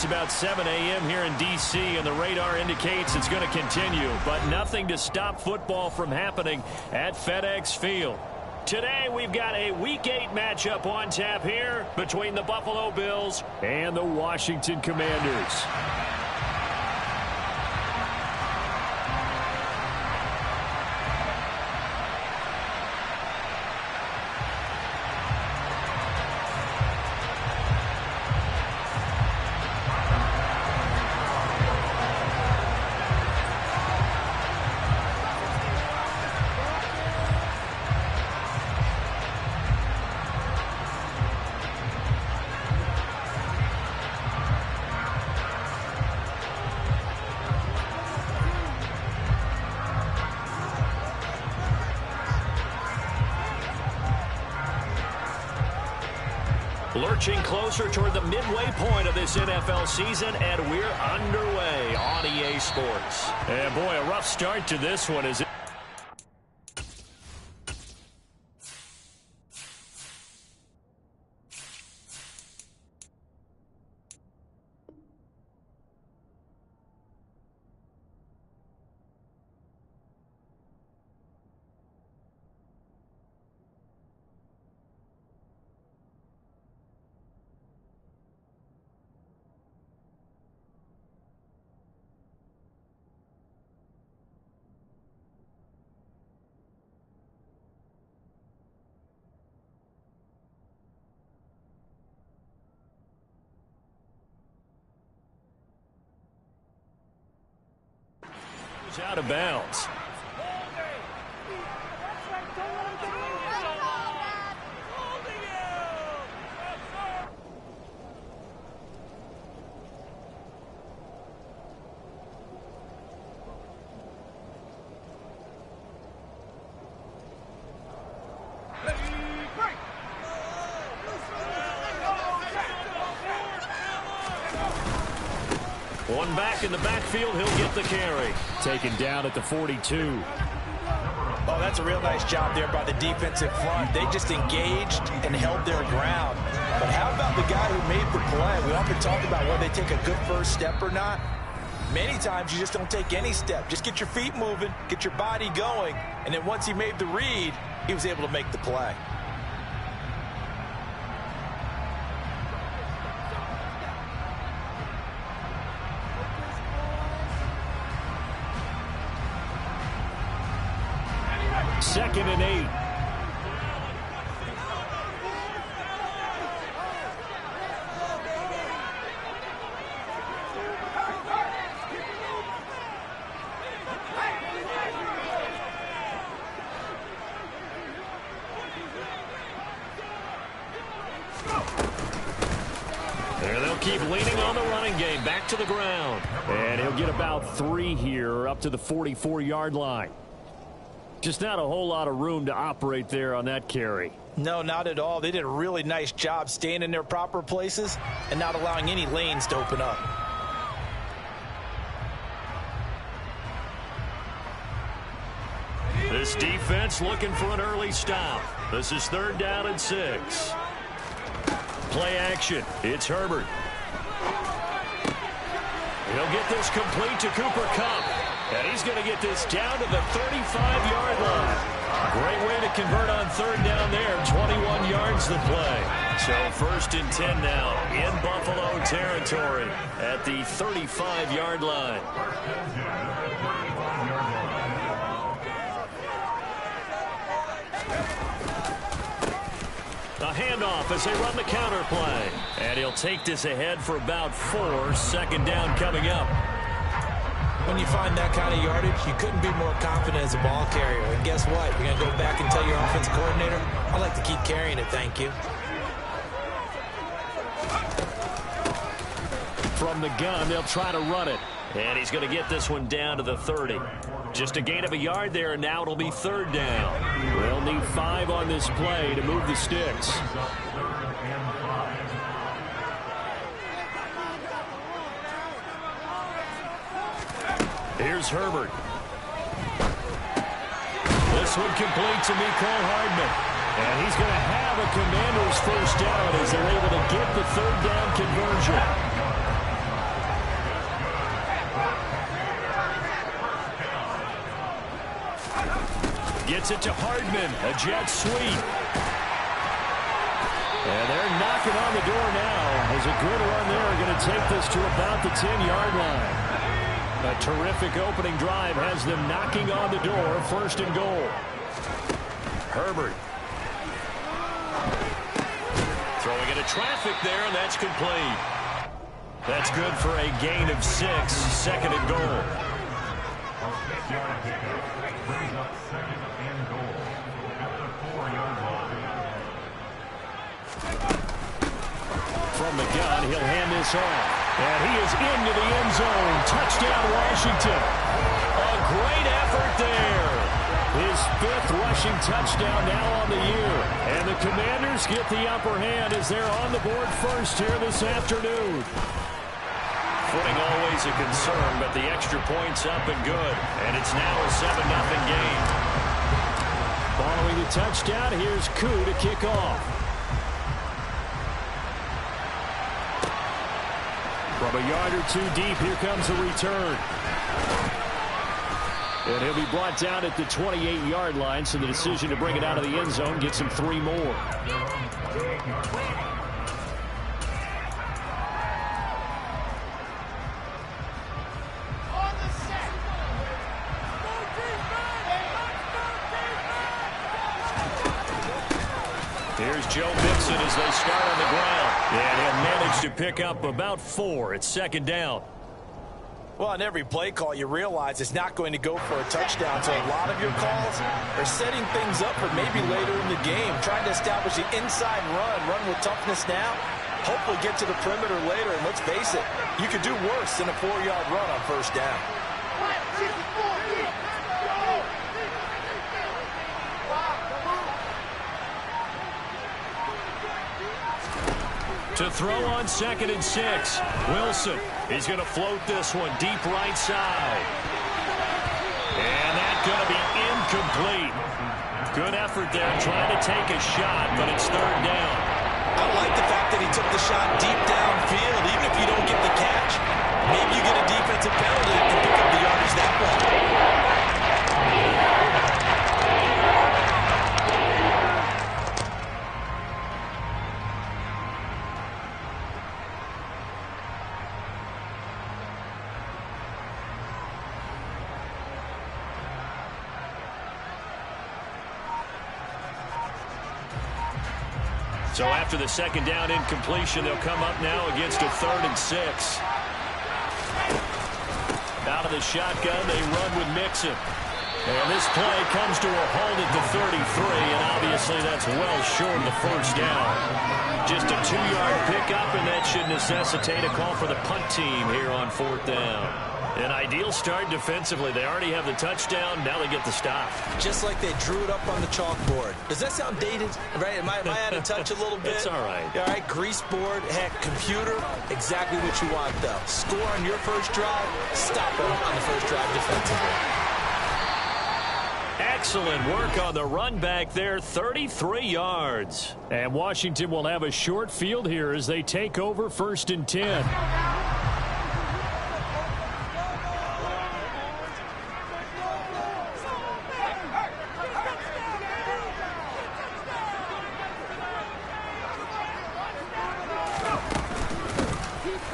about 7 a.m. here in D.C., and the radar indicates it's going to continue, but nothing to stop football from happening at FedEx Field. Today, we've got a Week 8 matchup on tap here between the Buffalo Bills and the Washington Commanders. Lurching closer toward the midway point of this NFL season, and we're underway on EA Sports. And boy, a rough start to this one as it out of bounds. One back in the backfield, he'll get the carry. Taken down at the 42. Oh, that's a real nice job there by the defensive front. They just engaged and held their ground. But how about the guy who made the play? We often talk about whether they take a good first step or not. Many times you just don't take any step. Just get your feet moving, get your body going, and then once he made the read, he was able to make the play. Second and 8. There they'll keep leaning on the running game. Back to the ground. And he'll get about 3 here up to the 44-yard line. Just not a whole lot of room to operate there on that carry. No, not at all. They did a really nice job staying in their proper places and not allowing any lanes to open up. This defense looking for an early stop. This is 3rd down and 6. Play action. It's Herbert. He'll get this complete to Cooper Kupp. And he's going to get this down to the 35-yard line. Great way to convert on 3rd down there. 21 yards to play. So 1st and 10 now in Buffalo territory at the 35-yard line. A handoff as they run the counter play. And he'll take this ahead for about 4. 2nd down coming up. When you find that kind of yardage, you couldn't be more confident as a ball carrier. And guess what? You're going to go back and tell your offensive coordinator, I'd like to keep carrying it, thank you. From the gun, they'll try to run it. And he's going to get this one down to the 30. Just a gain of a yard there, and now it'll be 3rd down. They'll need 5 on this play to move the sticks. Here's Herbert. This one complete to Mecole Hardman. And he's going to have a Commanders 1st down as they're able to get the 3rd down conversion. Gets it to Hardman. A jet sweep. And they're knocking on the door now. As a good run there, going to take this to about the 10-yard line. A terrific opening drive has them knocking on the door. First and goal. Herbert. Throwing into traffic there, and that's complete. That's good for a gain of 6. Second and goal. From the gun, he'll hand this off. And he is into the end zone. Touchdown, Washington. A great effort there. His 5th rushing touchdown now on the year. And the Commanders get the upper hand as they're on the board first here this afternoon. Footing always a concern, but the extra point's up and good. And it's now a 7-0 game. Following the touchdown, here's Koo to kick off. From a yard or two deep, here comes a return. And he'll be brought down at the 28-yard line, so the decision to bring it out of the end zone gets him 3 more. Here's Joe Mixon as they start on the ground. And he'll manage to pick up about 4. It's second down. Well, on every play call, you realize it's not going to go for a touchdown. So a lot of your calls are setting things up for maybe later in the game, trying to establish the inside run with toughness now, hopefully get to the perimeter later. And let's face it, you could do worse than a 4-yard run on first down. To throw on 2nd and 6. Wilson. He's going to float this one deep right side. And that's going to be incomplete. Good effort there trying to take a shot, but it's 3rd down. I like the fact that he took the shot deep downfield. Even if you don't get the catch, maybe you get a defensive penalty and pick up the yardage that way. So after the second down incompletion, they'll come up now against a 3rd and 6. Out of the shotgun, they run with Mixon. And this play comes to a halt at the 33, and obviously that's well short of the first down. Just a 2-yard pickup, and that should necessitate a call for the punt team here on 4th down. An ideal start defensively. They already have the touchdown. Now they get the stop. Just like they drew it up on the chalkboard. Does that sound dated? Right? Am I out of touch a little bit? It's all right. All right, grease board, heck, computer, exactly what you want, though. Score on your first drive, stop it on the first drive defensively. Excellent work on the run back there, 33 yards. And Washington will have a short field here as they take over 1st and 10.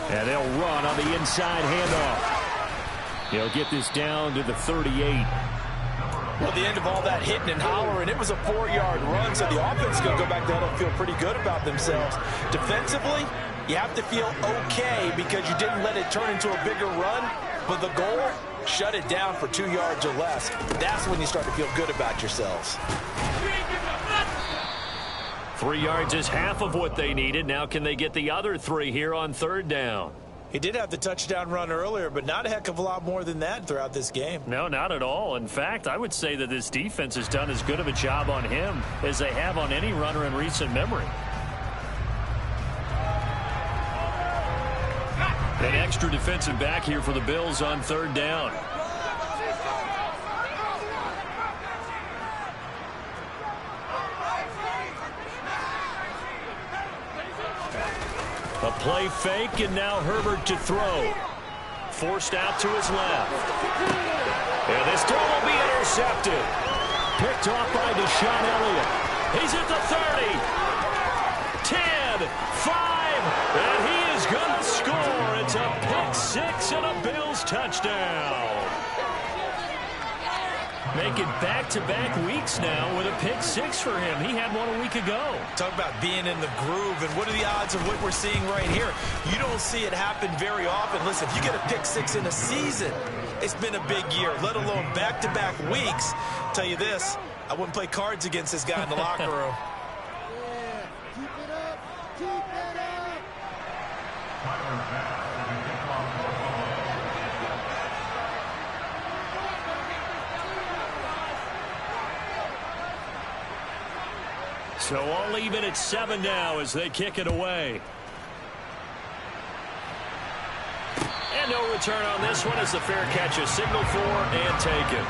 And they'll run on the inside handoff. He'll get this down to the 38. Well, the end of all that hitting and hollering, it was a 4-yard run, so the offense is going to go back there and feel pretty good about themselves. Defensively, you have to feel okay because you didn't let it turn into a bigger run, but the goal, shut it down for 2 yards or less. That's when you start to feel good about yourselves. 3 yards is half of what they needed. Now can they get the other 3 here on 3rd down? He did have the touchdown run earlier, but not a heck of a lot more than that throughout this game. No, not at all. In fact, I would say that this defense has done as good of a job on him as they have on any runner in recent memory. An extra defensive back here for the Bills on 3rd down. A play fake, and now Herbert to throw. Forced out to his left. And this throw will be intercepted. Picked off by Deshaun Elliott. He's at the 30. 10, 5, and he is going to score. It's a pick-6 and a Bills touchdown. Making back-to-back weeks now with a pick-6 for him. He had one a week ago. Talk about being in the groove, and what are the odds of what we're seeing right here? You don't see it happen very often. Listen, if you get a pick-6 in a season, it's been a big year, let alone back-to-back weeks. Tell you this, I wouldn't play cards against this guy in the locker room. So all even at 7 now as they kick it away. And no return on this one as the fair catch is signaled for and taken.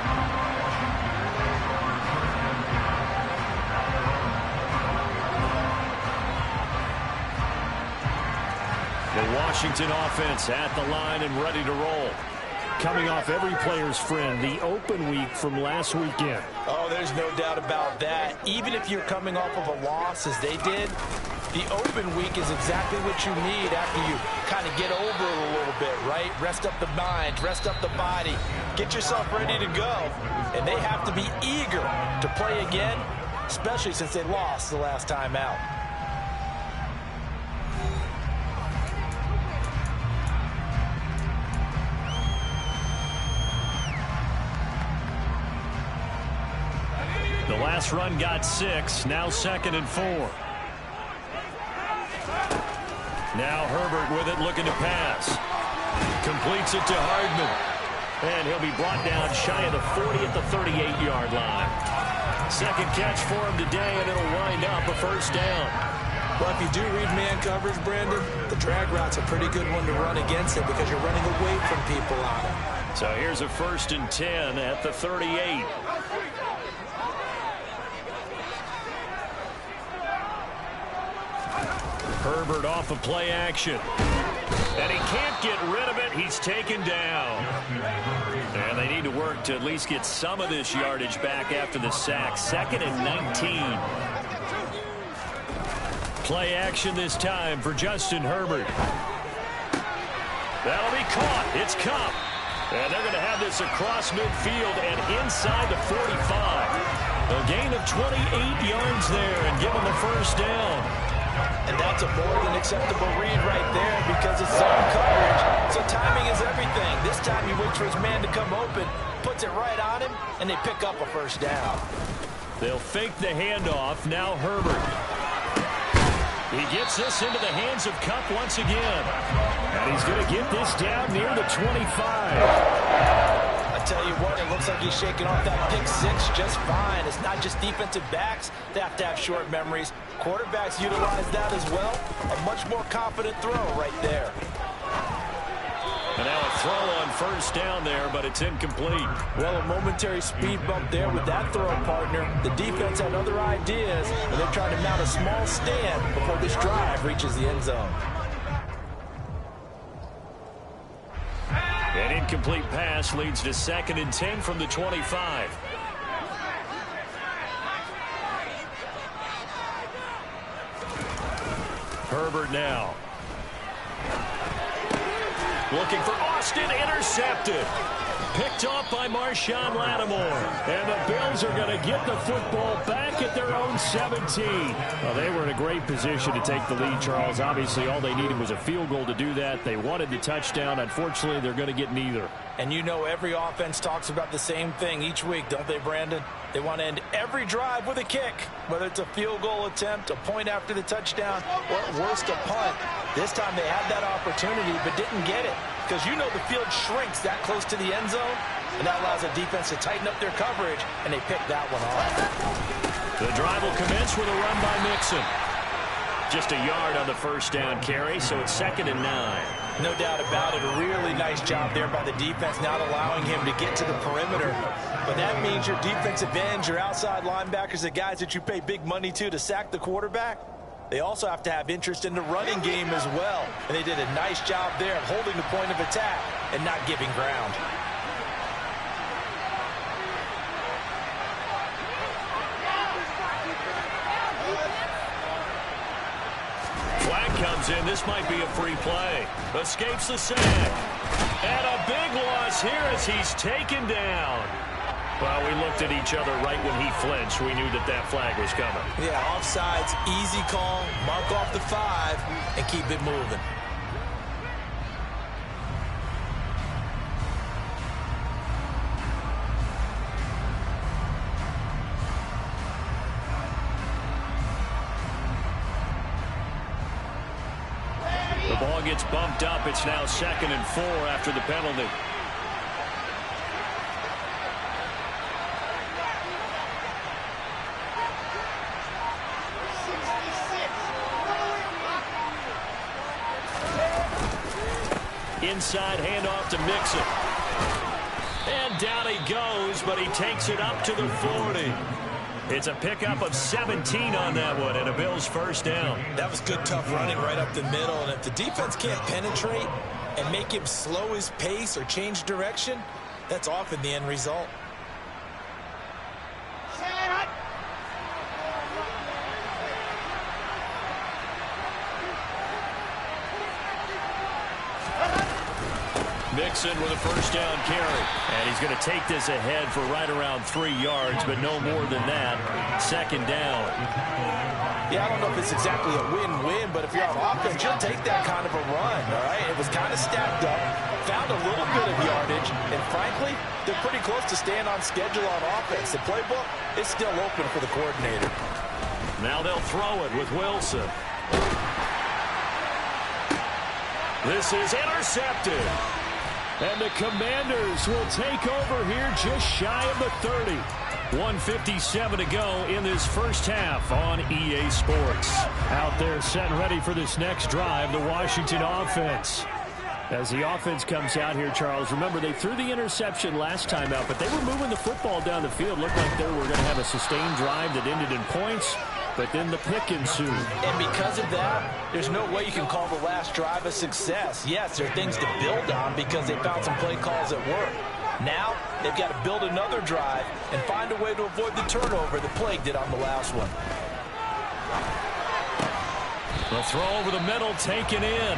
The Washington offense at the line and ready to roll. Coming off every player's friend, the open week from last weekend. Oh, there's no doubt about that. Even if you're coming off of a loss as they did, the open week is exactly what you need after you kind of get over it a little bit, right? Rest up the mind, rest up the body, get yourself ready to go. And they have to be eager to play again, especially since they lost the last time out. The last run got 6, now 2nd and 4. Now Herbert with it, looking to pass. Completes it to Hardman. And he'll be brought down shy of the 40 at the 38-yard line. Second catch for him today, and it'll wind up a first down. Well, if you do read man coverage, Brandon, the drag route's a pretty good one to run against it because you're running away from people on it. So here's a 1st and 10 at the 38. Herbert off of play action. And he can't get rid of it. He's taken down. And they need to work to at least get some of this yardage back after the sack. 2nd and 19. Play action this time for Justin Herbert. That'll be caught. It's Kupp. And they're going to have this across midfield and inside the 45. A gain of 28 yards there and give him a first down. And that's a more than acceptable read right there because it's zone coverage. So timing is everything. This time he waits for his man to come open, puts it right on him, and they pick up a first down. They'll fake the handoff. Now Herbert. He gets this into the hands of Kupp once again. And he's going to get this down near the 25. I tell you what, it looks like he's shaking off that pick-6 just fine. It's not just defensive backs that have to have short memories. Quarterbacks utilize that as well. A much more confident throw right there. And now a throw on first down there, but it's incomplete. Well, a momentary speed bump there with that throw, partner. The defense had other ideas, and they're trying to mount a small stand before this drive reaches the end zone. An incomplete pass leads to 2nd and 10 from the 25. Herbert now. Looking for Austin, intercepted. Picked off by Marshawn Lattimore. And the Bills are going to get the football back at their own 17. Well, they were in a great position to take the lead, Charles. Obviously, all they needed was a field goal to do that. They wanted the touchdown. Unfortunately, they're going to get neither. And you know every offense talks about the same thing each week, don't they, Brandon? They want to end every drive with a kick, whether it's a field goal attempt, a point after the touchdown, or at worst, a punt. This time they had that opportunity but didn't get it because you know the field shrinks that close to the end zone, and that allows the defense to tighten up their coverage, and they pick that one off. The drive will commence with a run by Mixon. Just a yard on the first down carry, so it's 2nd and 9. No doubt about it. A really nice job there by the defense, not allowing him to get to the perimeter. But that means your defensive ends, your outside linebackers, the guys that you pay big money to sack the quarterback, they also have to have interest in the running game as well. And they did a nice job there of holding the point of attack and not giving ground. comes in. This might be a free play. Escapes the sack. And a big loss here as he's taken down. Well, we looked at each other right when he flinched. We knew that that flag was coming. Yeah, offsides, easy call. Mark off the 5 and keep it moving. The ball gets bumped up. It's now 2nd and 4 after the penalty. Inside handoff to Mixon. And down he goes, but he takes it up to the 40. It's a pickup of 17 on that one, and a Bills first down. That was good, tough running right up the middle. And if the defense can't penetrate and make him slow his pace or change direction, that's often the end result. Mixon with a first down carry. And he's going to take this ahead for right around 3 yards, but no more than that. 2nd down. Yeah, I don't know if it's exactly a win-win, but if you're on offense, you'll take that kind of a run, all right? It was kind of stacked up, found a little bit of yardage, and frankly, they're pretty close to staying on schedule on offense. The playbook is still open for the coordinator. Now they'll throw it with Wilson. This is intercepted. And the Commanders will take over here just shy of the 30. 1:57 to go in this first half on EA Sports. Out there set and ready for this next drive, the Washington offense. As the offense comes out here, Charles, remember they threw the interception last time out, but they were moving the football down the field. Looked like they were going to have a sustained drive that ended in points. But then the pick ensued. And because of that, there's no way you can call the last drive a success. Yes, there are things to build on because they found some play calls that work. Now, they've got to build another drive and find a way to avoid the turnover that plagued it on the last one. The throw over the middle taken in.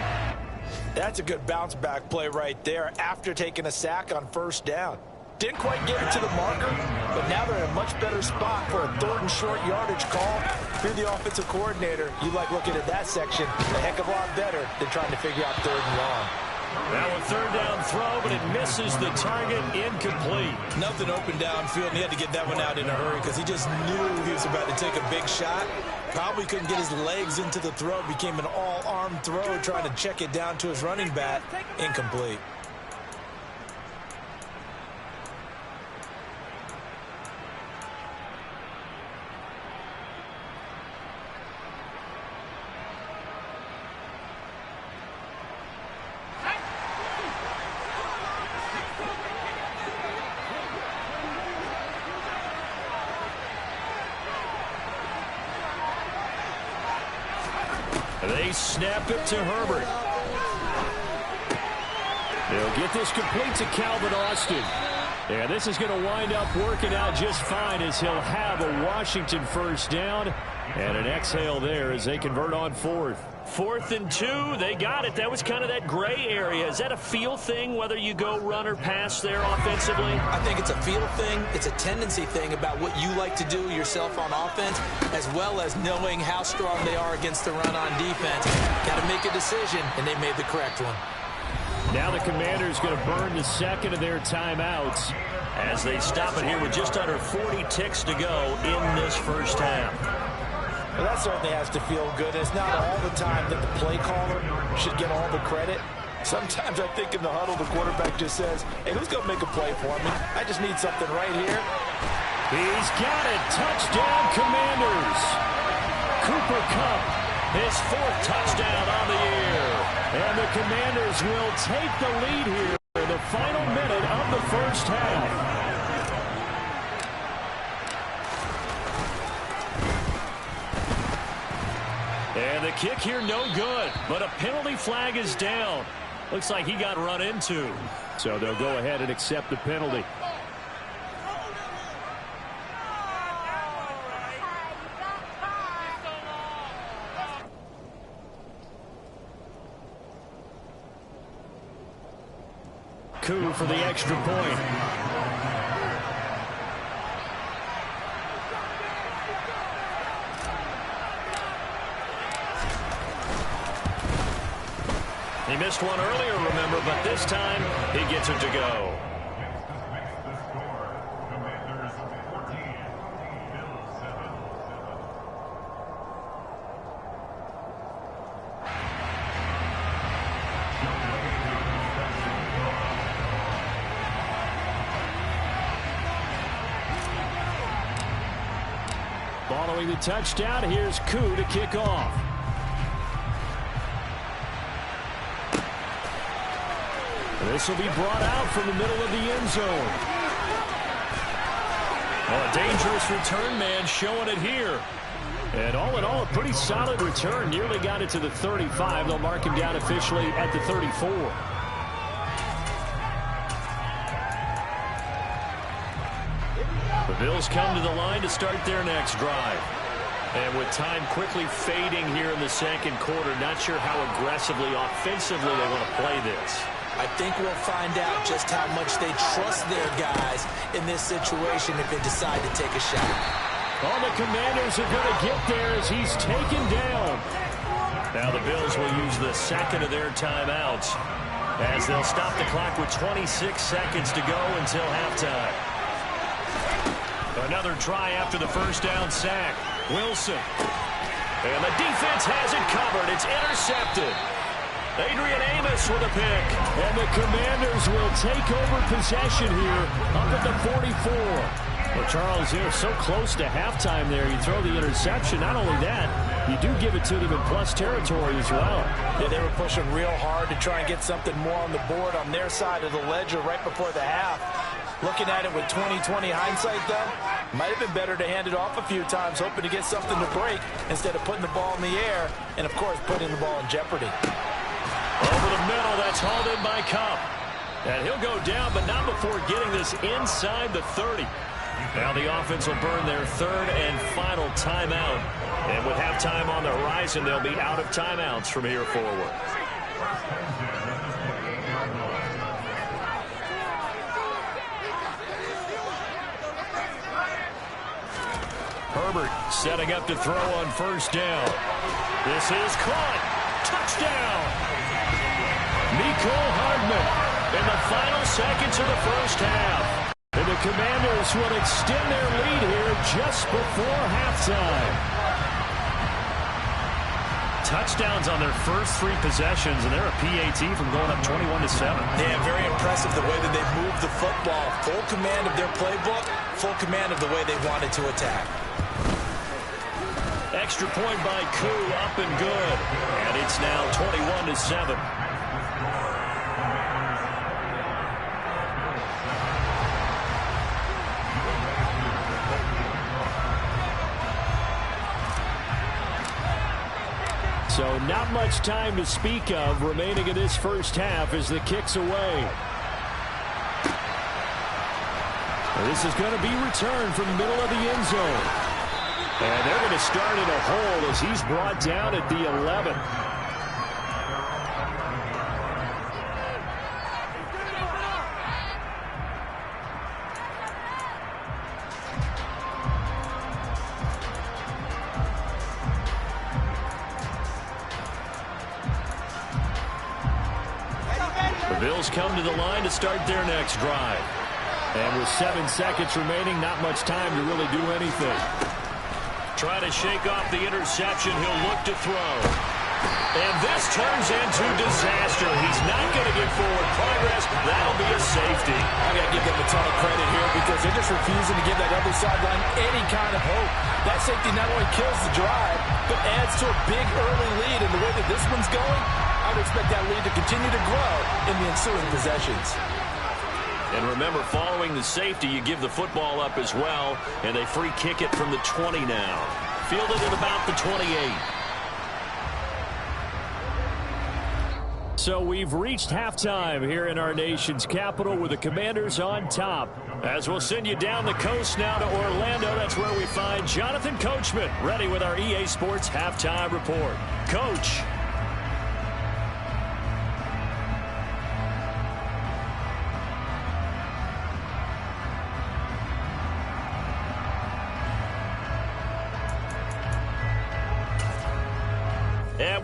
That's a good bounce-back play right there after taking a sack on first down. Didn't quite get it to the marker, but now they're in a much better spot for a 3rd and short yardage call. If you're the offensive coordinator, you like looking at that section a heck of a lot better than trying to figure out 3rd and long. Now a 3rd down throw, but it misses the target, incomplete. Nothing open downfield, and he had to get that one out in a hurry because he just knew he was about to take a big shot. Probably couldn't get his legs into the throw. Became an all-arm throw, trying to check it down to his running back. Incomplete. They snap it to Herbert. They'll get this complete to Calvin Austin. And this is going to wind up working out just fine as he'll have a Washington first down. And an exhale there as they convert on 4th. 4th and 2, they got it. That was kind of that gray area. Is that a feel thing, whether you go run or pass there offensively? I think it's a feel thing. It's a tendency thing about what you like to do yourself on offense, as well as knowing how strong they are against the run on defense. Got to make a decision, and they made the correct one. Now the Commanders going to burn the 2nd of their timeouts as they stop it here with just under 40 ticks to go in this first half. Well, that certainly has to feel good. It's not all the time that the play caller should get all the credit. Sometimes I think in the huddle, the quarterback just says, hey, who's going to make a play for me? I just need something right here. He's got it. Touchdown, Commanders. Cooper Kupp, his 4th touchdown on the year. And the Commanders will take the lead here in the final minute of the first half. And the kick here, no good. But a penalty flag is down. Looks like he got run into. So they'll go ahead and accept the penalty. Koo for the extra point. He missed one earlier, remember, but this time he gets it to go. Following the touchdown, here's Koo to kick off. This will be brought out from the middle of the end zone. Oh, a dangerous return man showing it here. And all in all, a pretty solid return. Nearly got it to the 35. They'll mark him down officially at the 34. The Bills come to the line to start their next drive. And with time quickly fading here in the second quarter, not sure how aggressively, offensively they want to play this. I think we'll find out just how much they trust their guys in this situation if they decide to take a shot. All the Commanders are going to get there as he's taken down. Now the Bills will use the second of their timeouts as they'll stop the clock with 26 seconds to go until halftime. Another try after the first down sack. Wilson. And the defense has it covered. It's intercepted. Adrian Amos with a pick. And the Commanders will take over possession here up at the 44. Well, Charles, they're so close to halftime there. You throw the interception. Not only that, you do give it to them in plus territory as well. Yeah, they were pushing real hard to try and get something more on the board on their side of the ledger right before the half. Looking at it with 20/20 hindsight, though, might have been better to hand it off a few times, hoping to get something to break instead of putting the ball in the air and, of course, putting the ball in jeopardy. Over the middle, that's hauled in by Kupp. And he'll go down, but not before getting this inside the 30. Now the offense will burn their third and final timeout. And with halftime on the horizon, they'll be out of timeouts from here forward. Herbert setting up to throw on first down. This is caught. Touchdown. Mecole Hardman in the final seconds of the first half. And the Commanders will extend their lead here just before halftime. Touchdowns on their first three possessions, and they're a PAT from going up 21-7. Yeah, very impressive the way that they've moved the football. Full command of their playbook, full command of the way they wanted to attack. Extra point by Koo, up and good. And it's now 21-7. So not much time to speak of remaining in this first half as the kick's away. This is going to be returned from the middle of the end zone. And they're going to start in a hole as he's brought down at the 11. The Bills come to the line to start their next drive. And with 7 seconds remaining, not much time to really do anything. Trying to shake off the interception. He'll look to throw. And this turns into disaster. He's not going to get forward progress. That'll be a safety. I got to give them a ton of credit here because they're just refusing to give that other sideline any kind of hope. That safety not only kills the drive, but adds to a big early lead. And the way that this one's going, I would expect that lead to continue to grow in the ensuing possessions. And remember, following the safety, you give the football up as well, and they free kick it from the 20 now. Fielded at about the 28. So we've reached halftime here in our nation's capital with the Commanders on top. As we'll send you down the coast now to Orlando, that's where we find Jonathan Coachman, ready with our EA Sports Halftime Report. Coach.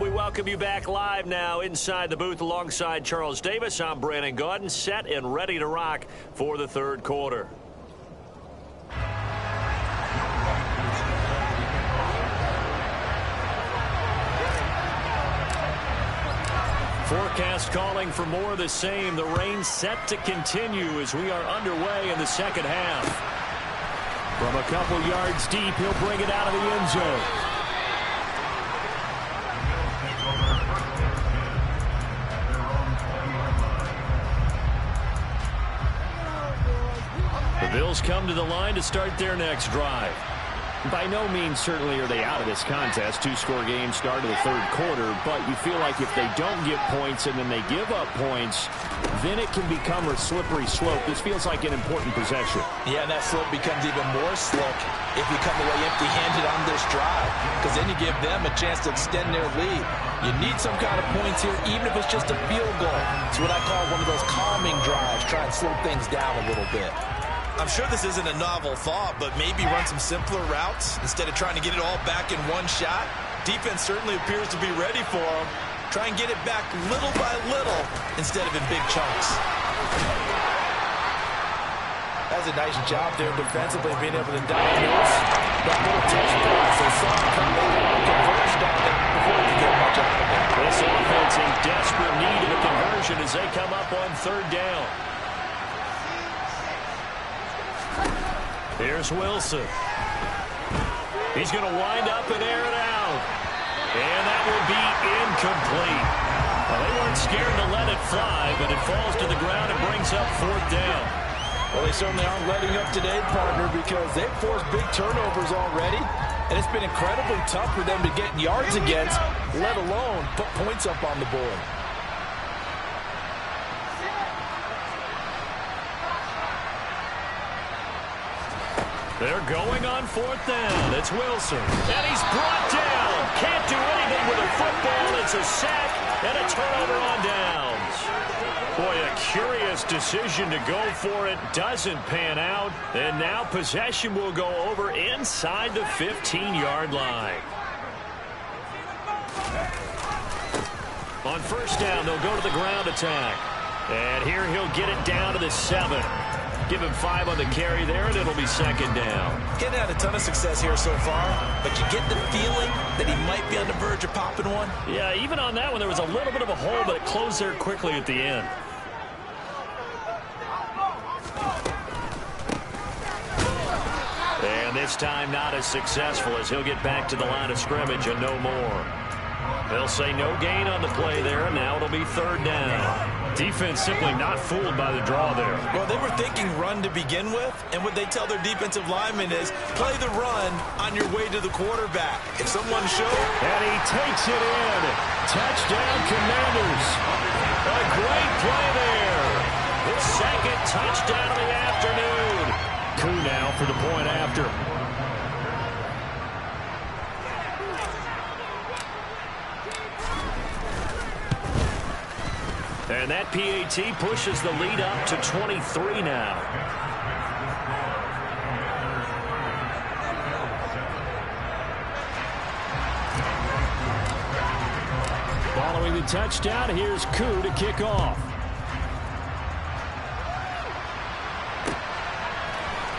we welcome you back live now inside the booth alongside Charles Davis. I'm Brandon Gaudin, set and ready to rock for the third quarter. Forecast calling for more of the same. The rain set to continue as we are underway in the second half. From a couple yards deep, he'll bring it out of the end zone. The Bills come to the line to start their next drive. By no means certainly are they out of this contest. Two-score game start of the third quarter, but you feel like if they don't get points and then they give up points, then it can become a slippery slope. This feels like an important possession. Yeah, and that slope becomes even more slick if you come away empty-handed on this drive, because then you give them a chance to extend their lead. You need some kind of points here, even if it's just a field goal. It's what I call one of those calming drives, try and slow things down a little bit. I'm sure this isn't a novel thought, but maybe run some simpler routes instead of trying to get it all back in one shot. Defense certainly appears to be ready for them. Try and get it back little by little instead of in big chunks. That's a nice job there defensively, being able to diagnose that little touch pass. They saw it coming, converged on it before he could get much out of it. This offense in desperate need of a conversion as they come up on third down. Here's Wilson. He's going to wind up and air it out. And that will be incomplete. Well, they weren't scared to let it fly, but it falls to the ground and brings up fourth down. Well, they certainly aren't letting up today, partner, because they've forced big turnovers already. And it's been incredibly tough for them to get yards against, let alone put points up on the board. They're going on fourth down. It's Wilson. And he's brought down. Can't do anything with a football. It's a sack and a turnover on downs. Boy, a curious decision to go for it. Doesn't pan out. And now possession will go over inside the 15-yard line. On first down, they'll go to the ground attack. And here he'll get it down to the 7. Give him 5 on the carry there, and it'll be second down. Getting had a ton of success here so far, but you get the feeling that he might be on the verge of popping one. Yeah, even on that one, there was a little bit of a hole, but it closed there quickly at the end. And this time not as successful as he'll get back to the line of scrimmage and no more. They'll say no gain on the play there, and now it'll be third down. Defense simply not fooled by the draw there. Well, they were thinking run to begin with, and what they tell their defensive linemen is play the run on your way to the quarterback. If someone shows... And he takes it in. Touchdown, Commanders. A great play there. His second touchdown of the afternoon. Koo now for the point after. And that PAT pushes the lead up to 23 now. Following the touchdown, here's Koo to kick off.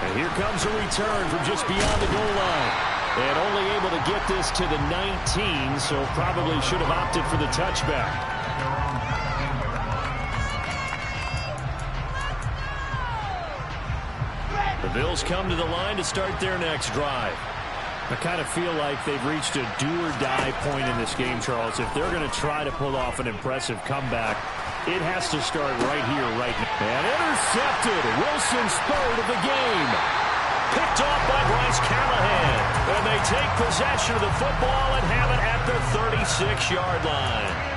And here comes a return from just beyond the goal line. And only able to get this to the 19, so probably should have opted for the touchback. The Bills come to the line to start their next drive. I kind of feel like they've reached a do-or-die point in this game, Charles. If they're going to try to pull off an impressive comeback, it has to start right here, right now. And intercepted. Wilson's third of the game. Picked off by Bryce Callahan. And they take possession of the football and have it at the 36-yard line.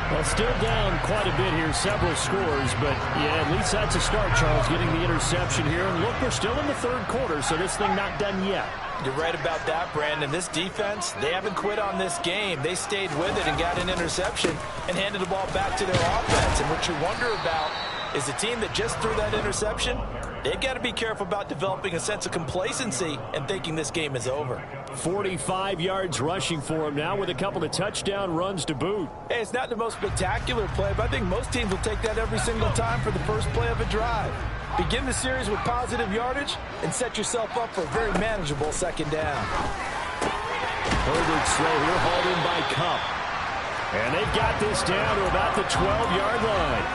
Well, still down quite a bit here, several scores, but yeah, at least that's a start, Charles, getting the interception here. And look, we're still in the third quarter, so this thing not done yet. You're right about that, Brandon. This defense, they haven't quit on this game. They stayed with it and got an interception and handed the ball back to their offense. And what you wonder about is the team that just threw that interception, They've got to be careful about developing a sense of complacency and thinking this game is over. 45 yards rushing for him now with a couple of touchdown runs to boot. Hey, it's not the most spectacular play, but I think most teams will take that every single time for the first play of a drive. Begin the series with positive yardage and set yourself up for a very manageable second down. Herbert's throw here hauled in by Cup. And they've got this down to about the 12-yard line.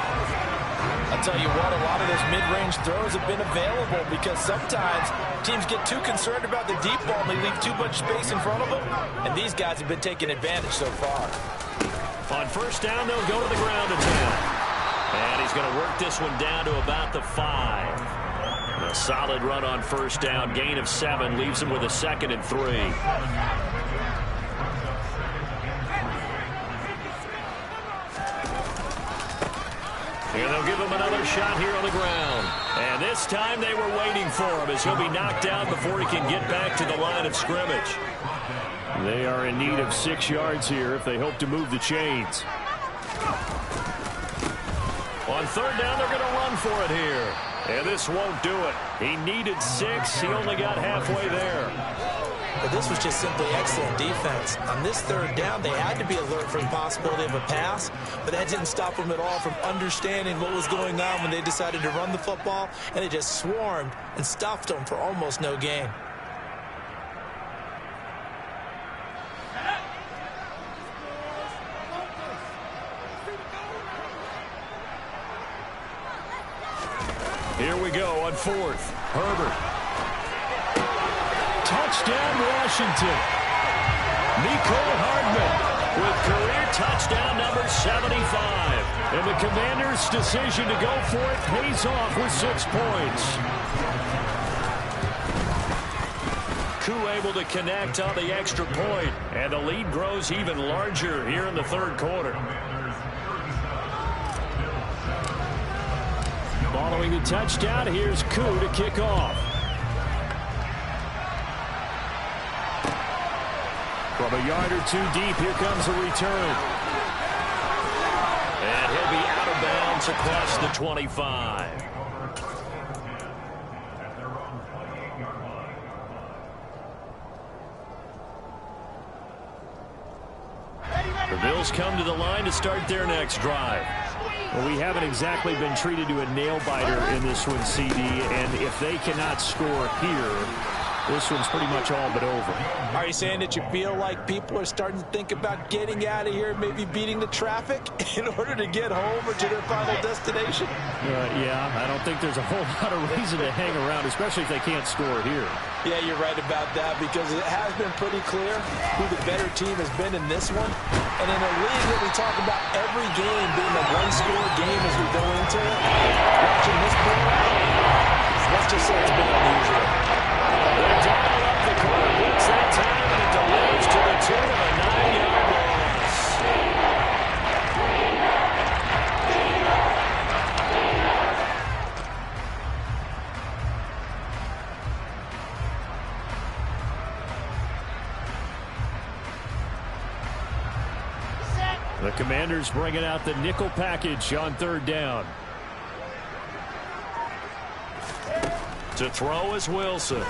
I'll tell you what, a lot of those mid-range throws have been available because sometimes teams get too concerned about the deep ball and they leave too much space in front of them, and these guys have been taking advantage so far. On first down, they'll go to the ground attack. And he's going to work this one down to about the 5. A solid run on first down, gain of 7, leaves him with a 2nd and 3. And they'll give him another shot here on the ground. And this time they were waiting for him as he'll be knocked down before he can get back to the line of scrimmage. They are in need of 6 yards here if they hope to move the chains. On third down, they're going to run for it here. And this won't do it. He needed 6. He only got halfway there. But this was just simply excellent defense. On this third down, they had to be alert for the possibility of a pass, but that didn't stop them at all from understanding what was going on when they decided to run the football, and they just swarmed and stuffed them for almost no gain. Here we go on 4th. Herbert. Touchdown, Washington. Mecole Hardman with career touchdown number 75. And the Commanders' decision to go for it pays off with 6 points. Koo able to connect on the extra point, and the lead grows even larger here in the third quarter. Following the touchdown, here's Koo to kick off. From a yard or 2 deep, here comes a return. And he'll be out of bounds across the 25. The Bills come to the line to start their next drive. Well, we haven't exactly been treated to a nail-biter in this one, CD, and if they cannot score here, this one's pretty much all but over. Are you saying that you feel like people are starting to think about getting out of here, maybe beating the traffic in order to get home or to their final destination? Yeah, I don't think there's a whole lot of reason to hang around, especially if they can't score here. Yeah, you're right about that because it has been pretty clear who the better team has been in this one. And in a league that we talk about every game being a one-score game as we go into it, watching this play, let's just say it's been unusual. They're dialing up the corner blitz that time, and it delivers to the tune of a 9-yard loss. The Commanders bringing out the nickel package on third down. To throw is Wilson.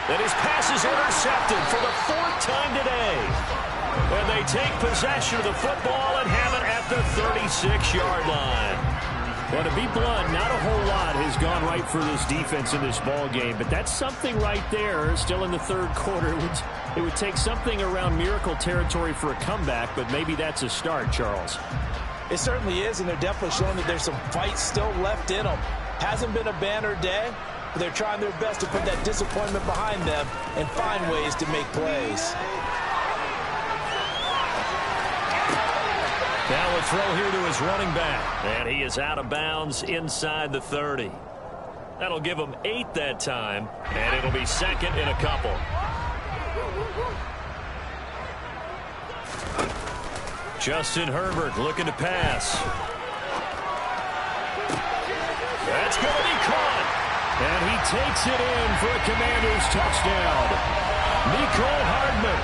And his pass is intercepted for the 4th time today. And they take possession of the football and have it at the 36-yard line. Well, to be blunt, not a whole lot has gone right for this defense in this ball game, but that's something right there. Still in the third quarter, it would take something around miracle territory for a comeback, but maybe that's a start, Charles. It certainly is, and they're definitely showing that there's some fight still left in them. Hasn't been a banner day, but they're trying their best to put that disappointment behind them and find ways to make plays. Now a throw here to his running back, and he is out of bounds inside the 30. That'll give him 8 that time, and it'll be 2nd and a couple. Justin Herbert looking to pass. That's going to be caught. And he takes it in for a Commanders touchdown. Mecole Hardman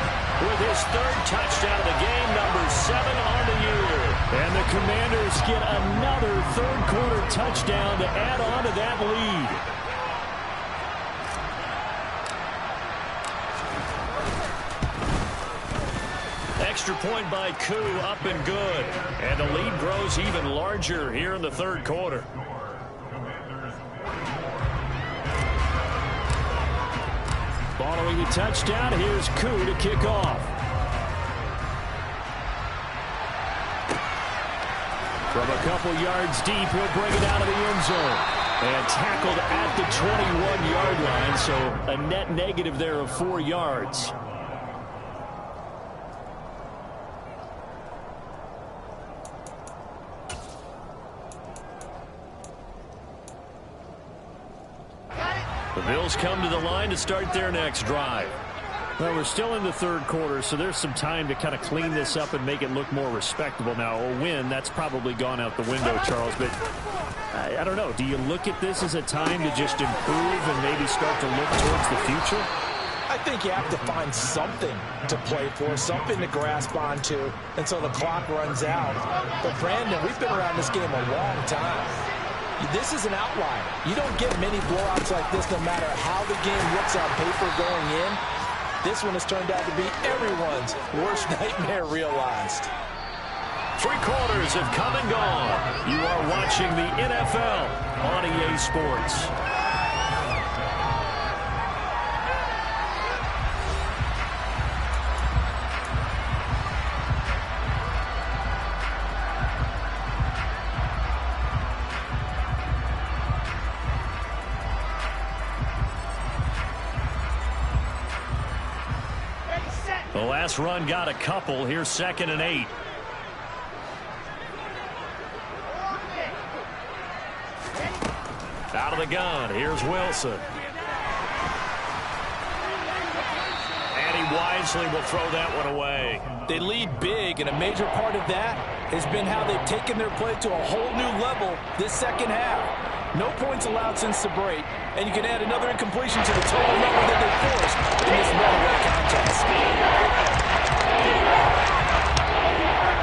with his 3rd touchdown of the game, number 7 on the year. And the Commanders get another third-quarter touchdown to add on to that lead. Extra point by Koo, up and good. And the lead grows even larger here in the third quarter. Following the touchdown, here's Koo to kick off. From a couple yards deep, he'll bring it out of the end zone. And tackled at the 21-yard line, so a net negative there of 4 yards. The Bills come to the line to start their next drive. Well, we're still in the third quarter, so there's some time to kind of clean this up and make it look more respectable. Now, a win, that's probably gone out the window, Charles, but I don't know. Do you look at this as a time to just improve and maybe start to look towards the future? I think you have to find something to play for, something to grasp onto until the clock runs out. But, Brandon, we've been around this game a long time. This is an outlier. You don't get many blowouts like this no matter how the game looks on paper going in. This one has turned out to be everyone's worst nightmare realized. 3 quarters have come and gone. You are watching the NFL on EA Sports. The last run got a couple. Here's 2nd and 8. Out of the gun. Here's Wilson. And he wisely will throw that one away. They lead big, and a major part of that has been how they've taken their play to a whole new level this second half. No points allowed since the break, and you can add another incompletion to the total number that they forced in this runaway contest.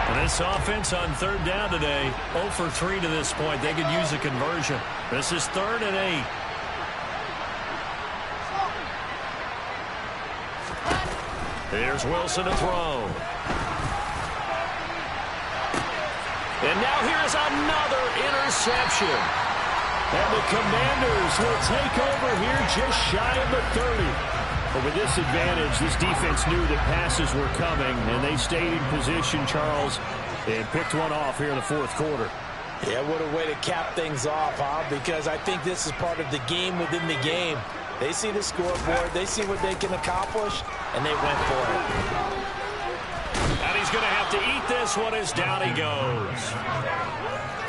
And this offense on third down today, 0 for 3 to this point. They could use a conversion. This is 3rd and 8. Here's Wilson to throw. And now here's another interception. And the Commanders will take over here just shy of the 30. But with this advantage, this defense knew that passes were coming, and they stayed in position, Charles, and picked one off here in the fourth quarter. Yeah, what a way to cap things off, huh? Because I think this is part of the game within the game. They see the scoreboard, they see what they can accomplish, and they went for it. And he's going to have to eat this one as down he goes.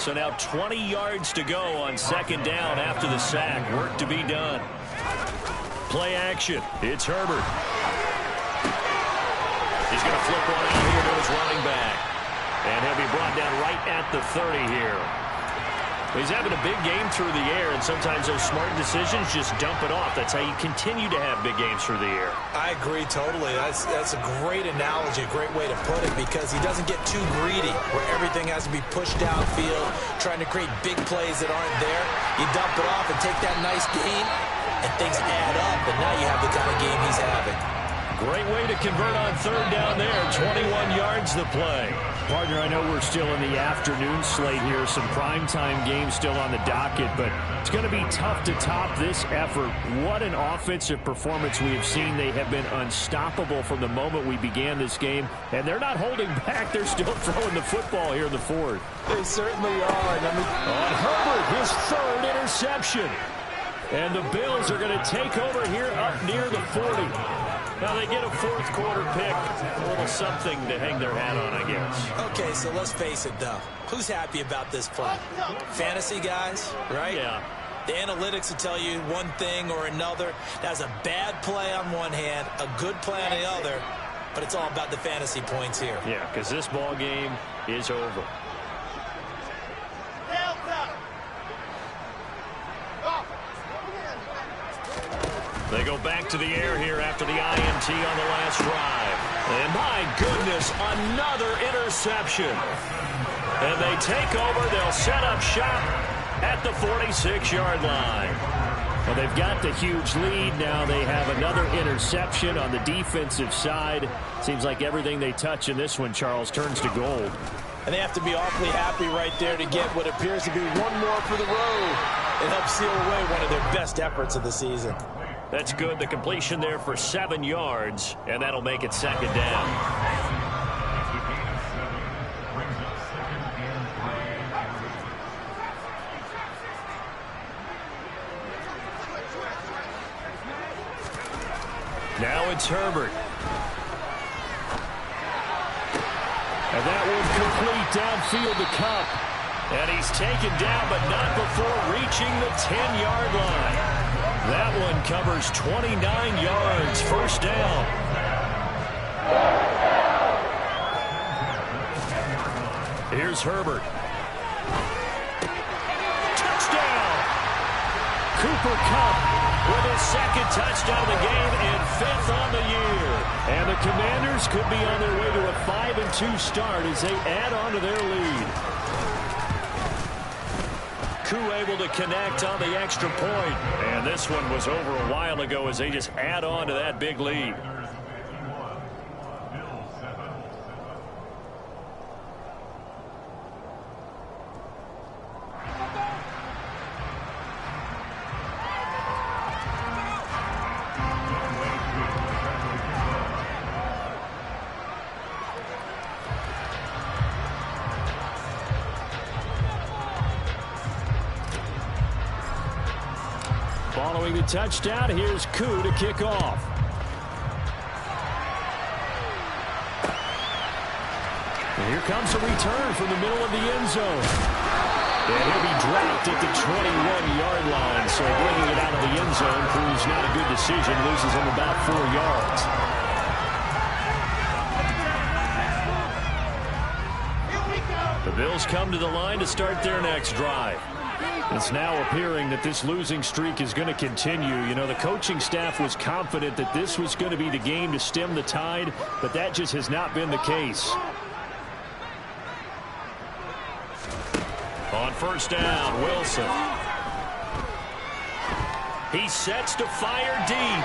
So now 20 yards to go on 2nd down after the sack. Work to be done. Play action. It's Herbert. He's going to flip one out here to his running back. And he'll be brought down right at the 30 here. He's having a big game through the air, and sometimes those smart decisions just dump it off. That's how you continue to have big games through the air. I agree totally. That's a great analogy, a great way to put it, because he doesn't get too greedy where everything has to be pushed downfield, trying to create big plays that aren't there. You dump it off and take that nice gain, and things add up, and now you have the kind of game he's having. Great way to convert on third down there. 21 yards the play. Partner, I know we're still in the afternoon slate here. Some primetime games still on the docket, but it's going to be tough to top this effort. What an offensive performance we have seen. They have been unstoppable from the moment we began this game, and they're not holding back. They're still throwing the football here in the fourth. They certainly are. On Herbert, his 3rd interception. And the Bills are going to take over here up near the 40. Now they get a fourth quarter pick. A little something to hang their hat on, I guess. Okay, so let's face it, though. Who's happy about this play? Fantasy guys, right? Yeah. The analytics will tell you one thing or another. That's a bad play on one hand, a good play on the other, but it's all about the fantasy points here. Yeah, because this ball game is over. They go back to the air here after the INT on the last drive. And my goodness, another interception. And they take over. They'll set up shop at the 46-yard line. Well, they've got the huge lead. Now they have another interception on the defensive side. Seems like everything they touch in this one, Charles, turns to gold. And they have to be awfully happy right there to get what appears to be one more for the road. It helps seal away one of their best efforts of the season. That's good. The completion there for 7 yards, and that'll make it second down. Now it's Herbert. And that one complete downfield to Cup. And he's taken down, but not before reaching the 10-yard line. That one covers 29 yards, first down. Here's Herbert. Touchdown! Cooper Kupp with his second touchdown of the game and 5th on the year. And the Commanders could be on their way to a 5-2 start as they add on to their lead. Koo able to connect on the extra point. And this one was over a while ago as they just add on to that big lead. Following the touchdown, here's Koo to kick off. And here comes a return from the middle of the end zone. And he'll be dropped at the 21-yard line. So bringing it out of the end zone proves not a good decision. Loses him about 4 yards. The Bills come to the line to start their next drive. It's now appearing that this losing streak is going to continue. You know, the coaching staff was confident that this was going to be the game to stem the tide, but that just has not been the case. On first down, Wilson. He sets to fire deep.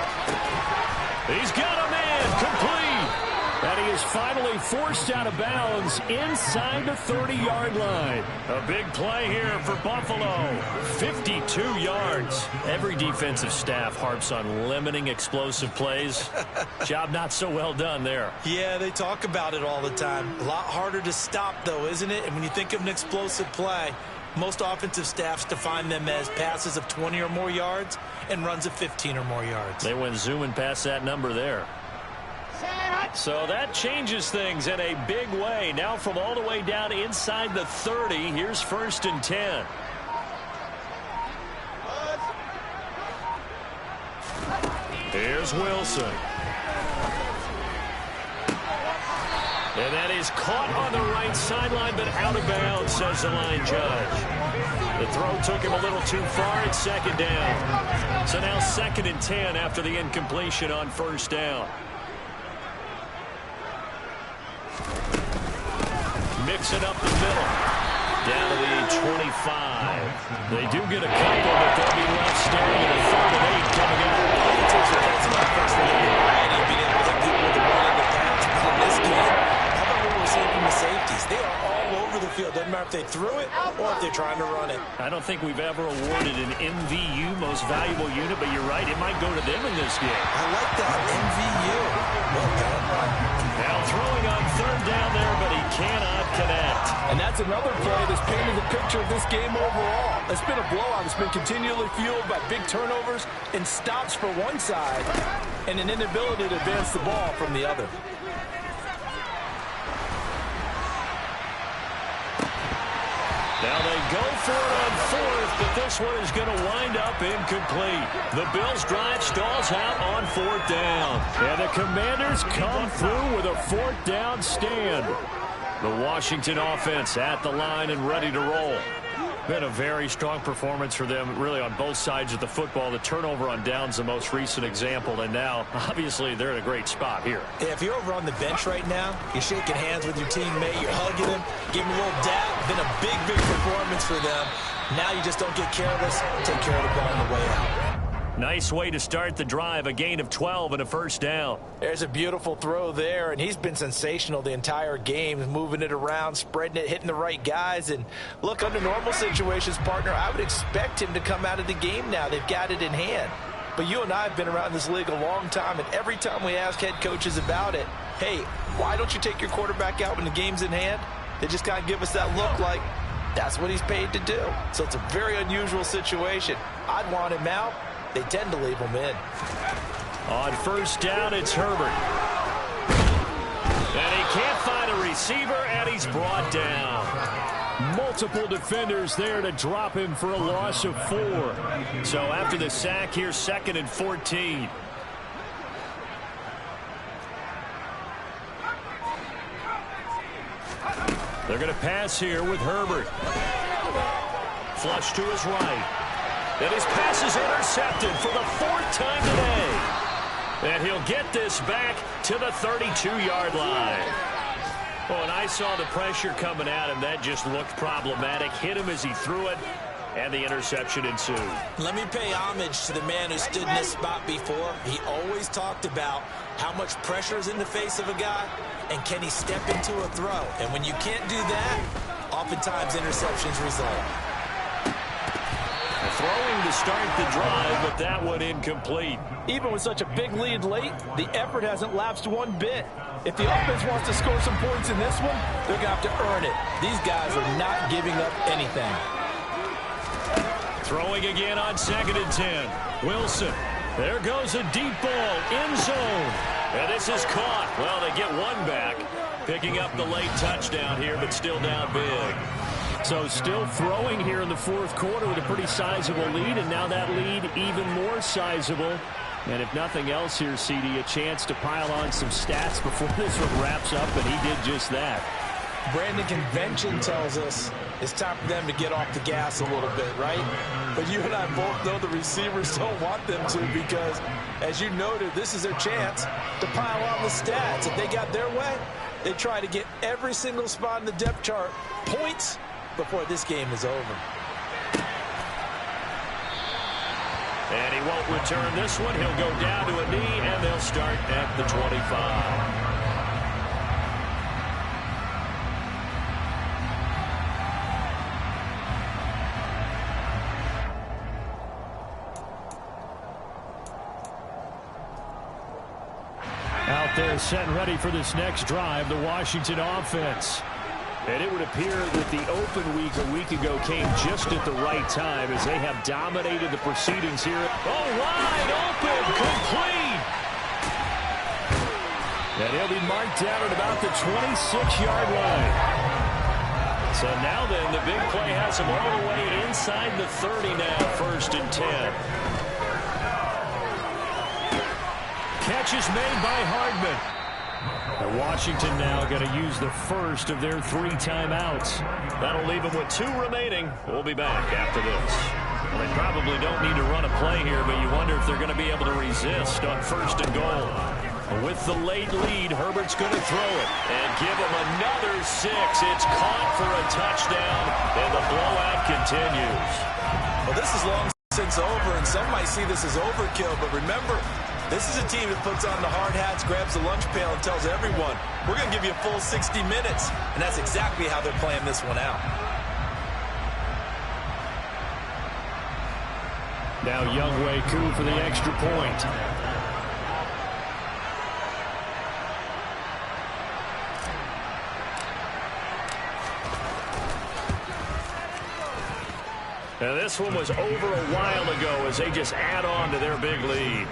He's got a man complete. And he is finally forced out of bounds inside the 30-yard line. A big play here for Buffalo. 52 yards. Every defensive staff harps on limiting explosive plays. Job not so well done there. Yeah, they talk about it all the time. A lot harder to stop, though, isn't it? And when you think of an explosive play, most offensive staffs define them as passes of 20 or more yards and runs of 15 or more yards. They went zooming past that number there. So that changes things in a big way. Now from all the way down inside the 30, here's 1st and 10. Here's Wilson. And that is caught on the right sideline, but out of bounds, says the line judge. The throw took him a little too far. It's 2nd down. So now 2nd and 10 after the incompletion on 1st down. Mixing up the middle. Down to the 25. They do get a couple, but they'll be left standing at a 3rd and 8 coming out. That's my first thing. And being able to get with the run and the pass. In this game, how about what we're seeing from the safeties? They are all over the field. Doesn't matter if they threw it or if they're trying to run it. I don't think we've ever awarded an MVU, most valuable unit, but you're right, it might go to them in this game. I like that, MVU. Well done. Now throwing on 3rd down there, but he cannot connect. And that's another play that's painted the picture of this game overall. It's been a blowout. It's been continually fueled by big turnovers and stops for one side and an inability to advance the ball from the other. Now they go for it on 4th, but this one is going to wind up incomplete. The Bills drive stalls out on 4th down. And the Commanders come through with a 4th down stand. The Washington offense at the line and ready to roll. been a very strong performance for them, really, on both sides of the football. The turnover on downs, the most recent example, and now, obviously, they're in a great spot here. Yeah, if you're over on the bench right now, you're shaking hands with your teammate, you're hugging him, giving him a little dab. Been a big, big performance for them. Now you just don't get careless. Take care of the ball on the way out. Nice way to start the drive, a gain of 12 and a first down. There's a beautiful throw there, and he's been sensational the entire game, moving it around, spreading it, hitting the right guys. And look, under normal situations, partner, I would expect him to come out of the game now. They've got it in hand. But you and I have been around this league a long time, and every time we ask head coaches about it, hey, why don't you take your quarterback out when the game's in hand? They just kind of give us that look like that's what he's paid to do. So it's a very unusual situation. I'd want him out. They tend to leave him in. On first down, it's Herbert. And he can't find a receiver, and he's brought down. Multiple defenders there to drop him for a loss of 4. So after the sack, here's 2nd and 14. They're going to pass here with Herbert. Flush to his right. And his pass is intercepted for the 4th time today. And he'll get this back to the 32-yard line. Oh, and I saw the pressure coming at him. That just looked problematic. Hit him as he threw it, and the interception ensued. Let me pay homage to the man who stood in this spot before. He always talked about how much pressure is in the face of a guy, and can he step into a throw. And when you can't do that, oftentimes interceptions result. Throwing to start the drive, but that one incomplete. Even with such a big lead late, the effort hasn't lapsed one bit. If the offense wants to score some points in this one, they're going to have to earn it. These guys are not giving up anything. Throwing again on 2nd and 10. Wilson. There goes a deep ball. End zone. And this is caught. Well, they get one back. Picking up the late touchdown here, but still down big. So still throwing here in the 4th quarter with a pretty sizable lead, and now that lead even more sizable. And if nothing else here, CD, a chance to pile on some stats before this one wraps up, and he did just that. Brandon, convention tells us it's time for them to get off the gas a little bit, right? But you and I both know the receivers don't want them to, because, as you noted, this is their chance to pile on the stats. If they got their way, they try to get every single spot in the depth chart points before this game is over. And he won't return this one. He'll go down to a knee, and they'll start at the 25. Out there set and ready for this next drive, the Washington offense. And it would appear that the open week a week ago came just at the right time as they have dominated the proceedings here. Oh, wide open, complete. And he'll be marked down at about the 26-yard line. So now then, the big play has him all the way inside the 30 now, 1st and 10. Catch is made by Hardman. And Washington now going to use the first of their 3 timeouts. That'll leave them with 2 remaining. We'll be back after this. Well, they probably don't need to run a play here, but you wonder if they're going to be able to resist on 1st and goal. With the late lead, Herbert's going to throw it and give him another 6. It's caught for a touchdown, and the blowout continues. Well, this is long since over, and some might see this as overkill, but remember, this is a team that puts on the hard hats, grabs the lunch pail, and tells everyone, we're going to give you a full 60 minutes. And that's exactly how they're playing this one out. Now Younghoe Koo for the extra point. Now this one was over a while ago as they just add on to their big lead.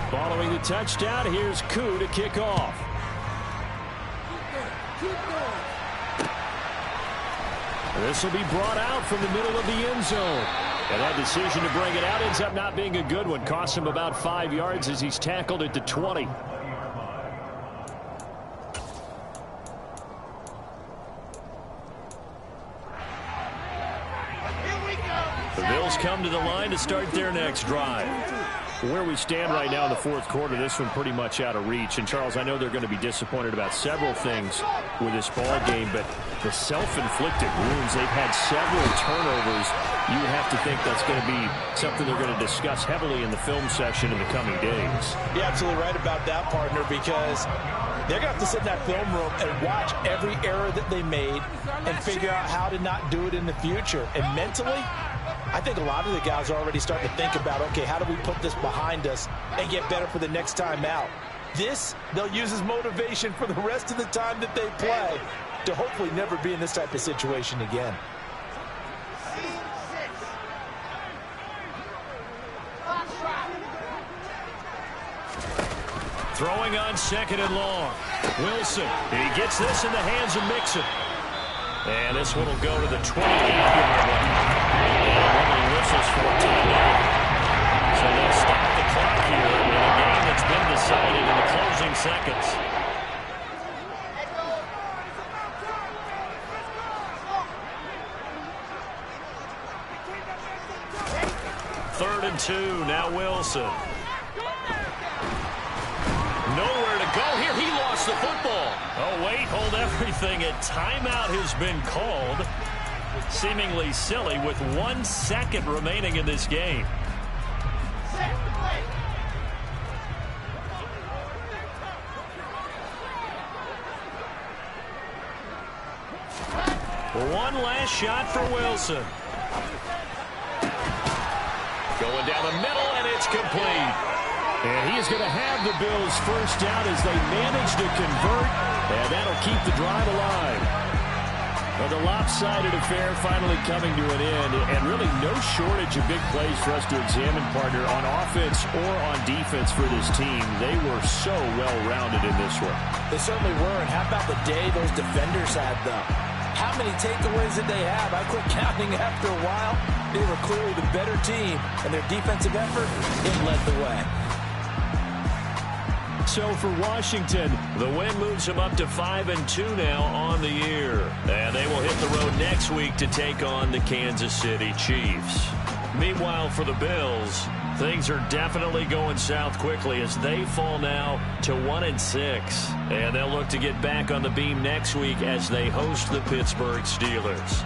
Following the touchdown, here's Koo to kick off. This will be brought out from the middle of the end zone. And that decision to bring it out ends up not being a good one. Costs him about 5 yards as he's tackled at the 20. The Bills come to the line to start their next drive. Where we stand right now in the fourth quarter, this one pretty much out of reach. And, Charles, I know they're going to be disappointed about several things with this ball game, but the self-inflicted wounds, they've had several turnovers. You would have to think that's going to be something they're going to discuss heavily in the film session in the coming days. You're absolutely right about that, partner, because they're going to have to sit in that film room and watch every error that they made and figure out how to not do it in the future. And mentally, I think a lot of the guys are already starting to think about, okay, how do we put this behind us and get better for the next time out? This, they'll use as motivation for the rest of the time that they play to hopefully never be in this type of situation again. Throwing on second and long. Wilson, he gets this in the hands of Mixon. And this one will go to the 28-yard line. And one of the whistles for a timeout. So they'll stop the clock here in a game that's been decided in the closing seconds. Third and 2, now Wilson. Nowhere to go here. He lost the football. Oh, wait, hold everything. A timeout has been called. Seemingly silly with 1 second remaining in this game. One last shot for Wilson. Going down the middle, and it's complete. And he is going to have the Bills first down as they manage to convert, and that'll keep the drive alive. Well, the lopsided affair finally coming to an end, and really no shortage of big plays for us to examine, partner, on offense or on defense for this team. They were so well-rounded in this one. They certainly were, and how about the day those defenders had, though? How many takeaways did they have? I quit counting after a while. They were clearly the better team, and their defensive effort, it led the way. So for Washington, the win moves them up to 5-2 now on the year. And they will hit the road next week to take on the Kansas City Chiefs. Meanwhile, for the Bills, things are definitely going south quickly as they fall now to 1-6. And they'll look to get back on the beam next week as they host the Pittsburgh Steelers.